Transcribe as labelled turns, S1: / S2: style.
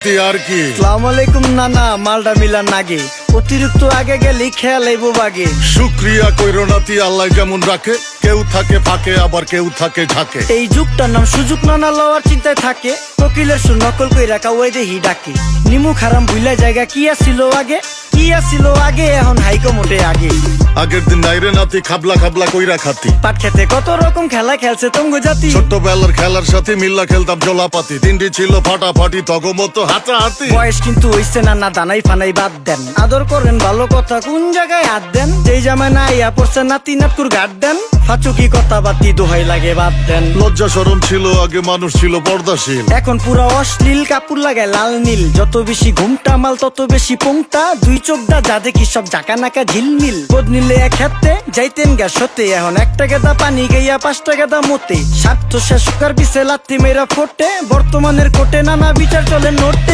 S1: নাতি আর কি।
S2: আসসালামু আলাইকুম নানা, মালডা মিলান নাগে, অতিরিক্ত আগে গেলি খেয়াল আইবো বাগে।
S1: শুক্রিয়া কইরো নাতি, আল্লাহ যেমন রাখে, কেউ থাকে ফাঁকে আবার কেউ থাকে ঝাঁকে।
S2: এই যুগটার নাম সুযোগ, নানা লওয়ার চিন্তায় থাকে, কোকিলের সুর নকল কইরা কাওয়াই দেহি ডাকে। নিমু খারাম ভুলা জায়গা কি আসিল আগে, কি আসিল আগে, এখন হাইকো মোটে আগে।
S1: আগের দিন নাইরে নাতি খাবলা খাবলা কইরা খাতি,
S2: পাট খেতে কত রকম খেলা খেলছে তঙ্গু জাতি।
S1: ছোট্টবেলার খেলার সাথে মিল্লা খেলতাম জলাপাতি, তিনটি ছিল ফাটাফাটি তগমতো হাতাহাতি।
S2: বয়স কিন্তু হইছে নানা, দানাই ফানাই বাদ দেন, আদর করেন ভালো কথা কোন জায়গায় হাত দেন। যেই জামায় না ইয়া পড়ছে নাতি নাটকুর গাট দেন, ফাচুকি কথা বাতি দোহাই লাগে বাদ দেন।
S1: লজ্জা শরম ছিল আগে, মানুষ ছিল পর্দাশীল,
S2: এখন পুরো অশ্লীল, কাপড় লাগায় লাল নীল। যত বেশি ঘুমটা মাল তত বেশি পোংটা, দুই চোখ দা যা দেখি সব জাকা নাকা ঝিলমিল। বোধ নিলে এক হাতে যাইতেন গা সতে, এখন একটা গেদা পানি গাইয়া 5টা গেদা মতে। স্বার্থ শেষ কার পিছে লাত্তি মেয়েরা ফোটে, বর্তমানের কোটে নানা বিচার চলে নোটে।